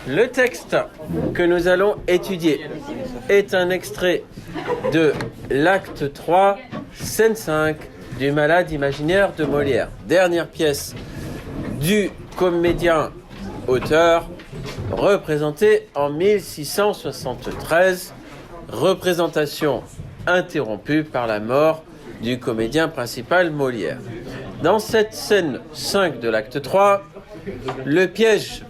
Le texte que nous allons étudier est un extrait de l'acte 3, scène 5 du Malade imaginaire de Molière. Dernière pièce du comédien-auteur, représentée en 1673, représentation interrompue par la mort du comédien principal Molière. Dans cette scène 5 de l'acte 3, le piège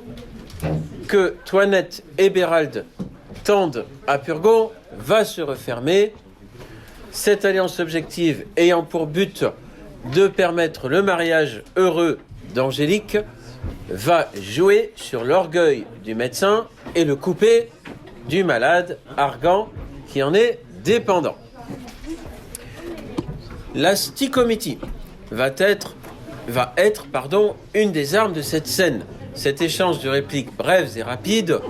que Toinette et Bérald tendent à Purgon va se refermer, cette alliance objective ayant pour but de permettre le mariage heureux d'Angélique va jouer sur l'orgueil du médecin et le couper du malade Argan qui en est dépendant. La stichométie va être une des armes de cette scène. Cet échange de répliques brèves et rapides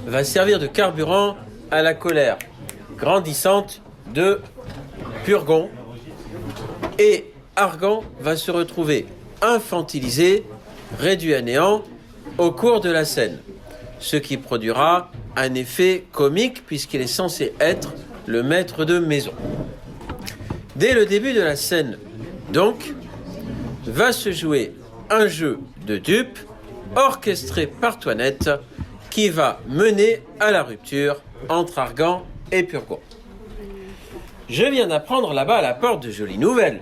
va servir de carburant à la colère grandissante de Purgon, et Argan va se retrouver infantilisé, réduit à néant au cours de la scène, ce qui produira un effet comique puisqu'il est censé être le maître de maison. Dès le début de la scène, donc, va se jouer un jeu de dupes orchestré par Toinette qui va mener à la rupture entre Argan et Purgon. Je viens d'apprendre là-bas à la porte de jolies nouvelles,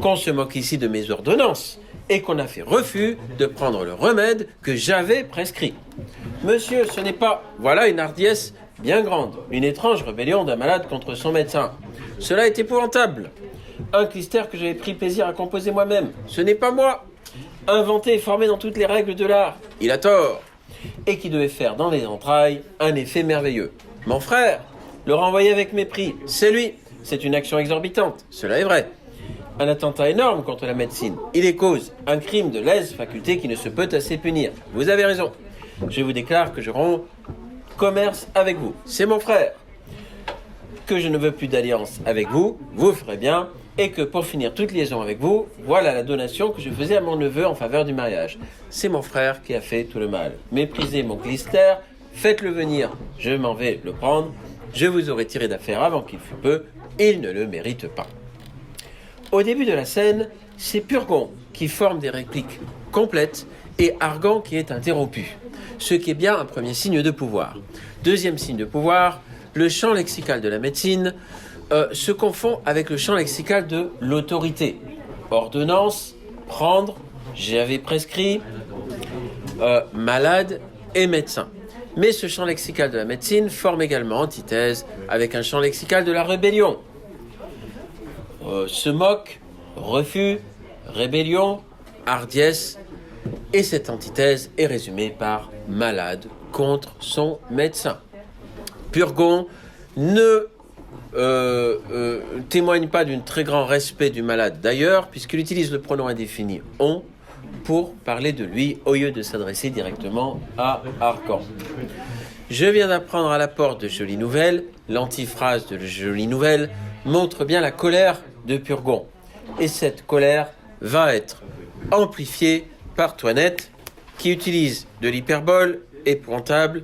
qu'on se moque ici de mes ordonnances et qu'on a fait refus de prendre le remède que j'avais prescrit. Monsieur, ce n'est pas... Voilà une hardiesse bien grande, une étrange rébellion d'un malade contre son médecin. Cela est épouvantable. Un clistère que j'avais pris plaisir à composer moi-même. Ce n'est pas moi. Inventé et formé dans toutes les règles de l'art. Il a tort. Et qui devait faire dans les entrailles un effet merveilleux. Mon frère, le renvoyer avec mépris, c'est lui. C'est une action exorbitante. Cela est vrai. Un attentat énorme contre la médecine. Il est cause, un crime de lèse-faculté qui ne se peut assez punir. Vous avez raison. Je vous déclare que je romps commerce avec vous. C'est mon frère. Que je ne veux plus d'alliance avec vous, vous ferez bien, et que pour finir toute liaison avec vous, voilà la donation que je faisais à mon neveu en faveur du mariage. C'est mon frère qui a fait tout le mal. Méprisez mon clister, faites-le venir, je m'en vais le prendre, je vous aurais tiré d'affaire avant qu'il fût peu, il ne le mérite pas. Au début de la scène, c'est Purgon qui forme des répliques complètes et Argan qui est interrompu, ce qui est bien un premier signe de pouvoir. Deuxième signe de pouvoir, le champ lexical de la médecine se confond avec le champ lexical de l'autorité. Ordonnance, prendre, j'avais prescrit, malade et médecin. Mais ce champ lexical de la médecine forme également antithèse avec un champ lexical de la rébellion. Se moque, refus, rébellion, hardiesse, et cette antithèse est résumée par malade contre son médecin. Purgon ne témoigne pas d'un très grand respect du malade d'ailleurs, puisqu'il utilise le pronom indéfini « on » pour parler de lui au lieu de s'adresser directement à Argan. Je viens d'apprendre à la porte de Jolies Nouvelles, l'antiphrase de Jolies Nouvelles montre bien la colère de Purgon. Et cette colère va être amplifiée par Toinette, qui utilise de l'hyperbole épouvantable,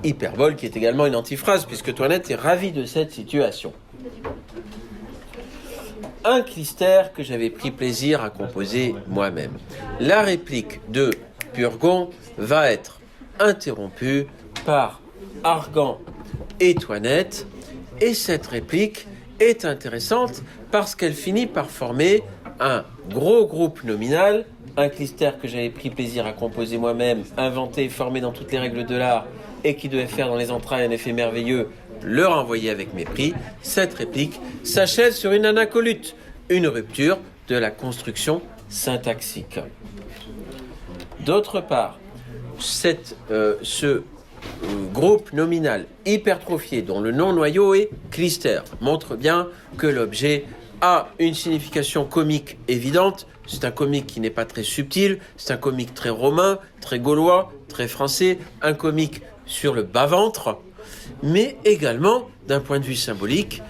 hyperbole qui est également une antiphrase, puisque Toinette est ravi de cette situation. Un clister que j'avais pris plaisir à composer moi-même. La réplique de Purgon va être interrompue par Argan et Toinette, et cette réplique est intéressante parce qu'elle finit par former un gros groupe nominal, un clister que j'avais pris plaisir à composer moi-même, inventé et formé dans toutes les règles de l'art, et qui devait faire dans les entrailles un effet merveilleux, le renvoyer avec mépris. Cette réplique s'achève sur une anacolute, une rupture de la construction syntaxique. D'autre part, ce groupe nominal hypertrophié dont le nom noyau est clister montre bien que l'objet a une signification comique évidente. C'est un comique qui n'est pas très subtil, c'est un comique très romain, très gaulois, très français, un comique sur le bas-ventre, mais également, d'un point de vue symbolique,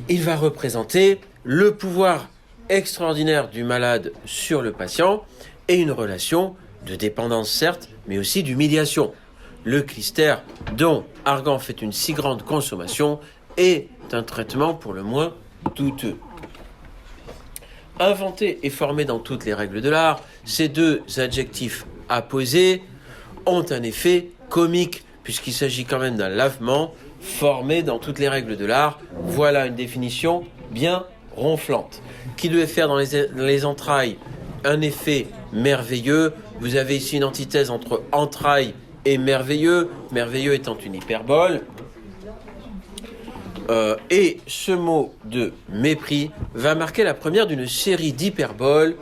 il va représenter le pouvoir extraordinaire du malade sur le patient et une relation de dépendance certes, mais aussi d'humiliation. le clistère, dont Argan fait une si grande consommation, est un traitement pour le moins douteux. Inventé et formé dans toutes les règles de l'art, ces deux adjectifs apposés ont un effet comique, puisqu'il s'agit quand même d'un lavement formé dans toutes les règles de l'art. Voilà une définition bien ronflante, qui devait faire dans les entrailles un effet merveilleux. Vous avez ici une antithèse entre entrailles et merveilleux, merveilleux étant une hyperbole. Et ce mot de mépris va marquer la première d'une série d'hyperboles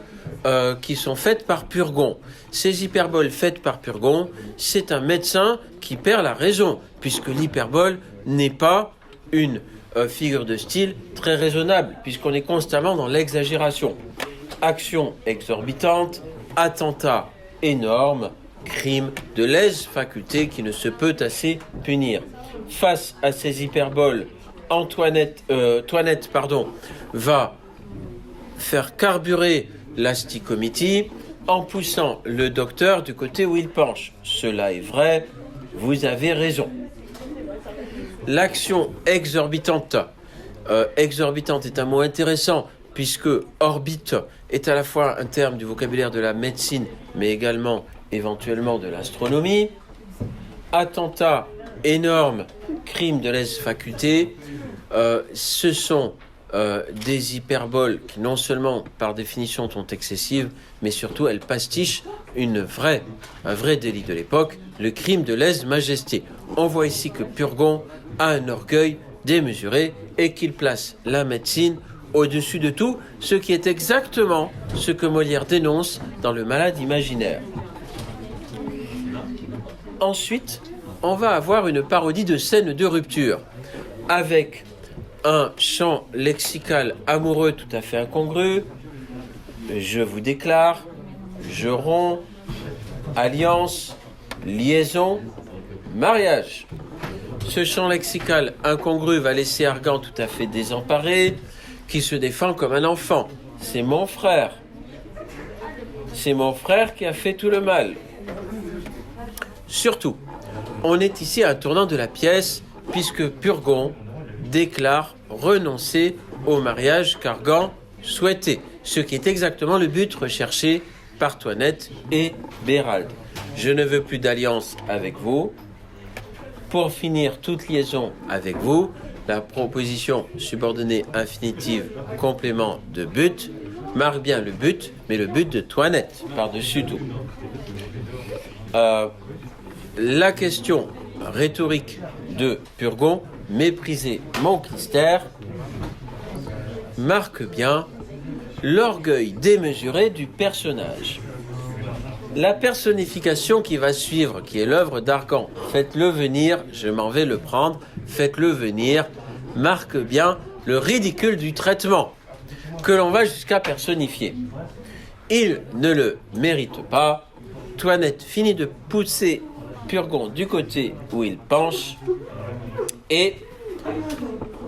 qui sont faites par Purgon. Ces hyperboles faites par Purgon, c'est un médecin qui perd la raison, puisque l'hyperbole n'est pas une figure de style très raisonnable, puisqu'on est constamment dans l'exagération. Action exorbitante, attentat énorme, crime de lèse-faculté qui ne se peut assez punir. Face à ces hyperboles, Toinette va faire carburer la stichométie en poussant le docteur du côté où il penche. Cela est vrai, vous avez raison. L'action exorbitante, exorbitante est un mot intéressant puisque orbite est à la fois un terme du vocabulaire de la médecine mais également éventuellement de l'astronomie. Attentat énorme, crime de lèse-faculté, ce sont des hyperboles qui non seulement par définition sont excessives, mais surtout elles pastichent un vrai délit de l'époque, le crime de lèse-majesté. On voit ici que Purgon a un orgueil démesuré et qu'il place la médecine au-dessus de tout, ce qui est exactement ce que Molière dénonce dans Le Malade imaginaire. Ensuite, on va avoir une parodie de scène de rupture, avec un chant lexical amoureux tout à fait incongru. Je vous déclare, je romps, alliance, liaison, mariage. Ce chant lexical incongru va laisser Argan tout à fait désemparé, qui se défend comme un enfant. C'est mon frère. C'est mon frère qui a fait tout le mal. Surtout, on est ici à un tournant de la pièce, puisque Purgon déclare renoncer au mariage qu'Argan souhaitait, ce qui est exactement le but recherché par Toinette et Bérald. Je ne veux plus d'alliance avec vous. Pour finir toute liaison avec vous, la proposition subordonnée infinitive complément de but marque bien le but, mais le but de Toinette, par-dessus tout. La question rhétorique de Purgon, mépriser mon clistère, marque bien l'orgueil démesuré du personnage. La personnification qui va suivre, qui est l'œuvre d'Argan, faites-le venir, je m'en vais le prendre, faites-le venir, marque bien le ridicule du traitement, que l'on va jusqu'à personnifier. Il ne le mérite pas. Toinette finit de pousser Purgon du côté où il penche, et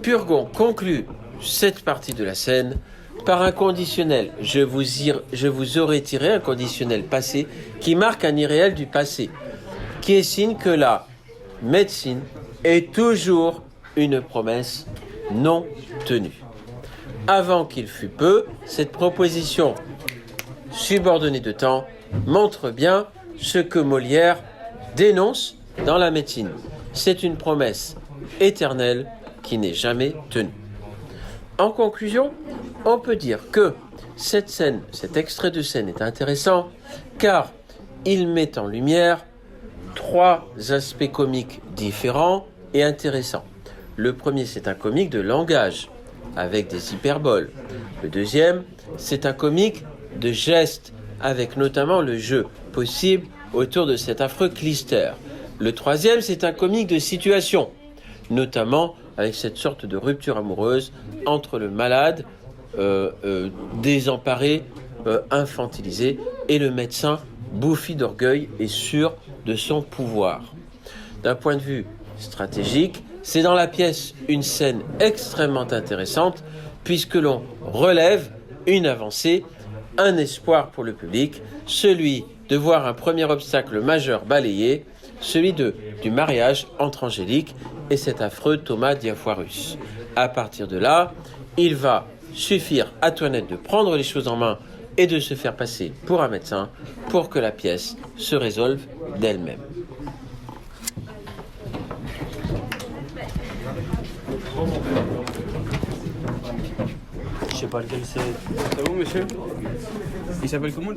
Purgon conclut cette partie de la scène par un conditionnel. Je vous aurais tiré un conditionnel passé qui marque un irréel du passé, qui est signe que la médecine est toujours une promesse non tenue. Avant qu'il fût peu, cette proposition subordonnée de temps montre bien ce que Molière dénonce dans la médecine. C'est une promesse éternelle qui n'est jamais tenue. En conclusion, on peut dire que cette scène, cet extrait de scène est intéressant car il met en lumière trois aspects comiques différents et intéressants. Le premier, c'est un comique de langage avec des hyperboles. Le deuxième, c'est un comique de gestes avec notamment le jeu possible autour de cet affreux clistère. Le troisième, c'est un comique de situation, notamment avec cette sorte de rupture amoureuse entre le malade, désemparé, infantilisé, et le médecin bouffi d'orgueil et sûr de son pouvoir. D'un point de vue stratégique, c'est dans la pièce une scène extrêmement intéressante, puisque l'on relève une avancée, un espoir pour le public, celui de voir un premier obstacle majeur balayé, celui du mariage entre Angélique et cet affreux Thomas Diafoirus. À partir de là, il va suffire à Toinette de prendre les choses en main et de se faire passer pour un médecin pour que la pièce se résolve d'elle-même. Je sais pas lequel c'est. C'est vous, monsieur? Il s'appelle comment?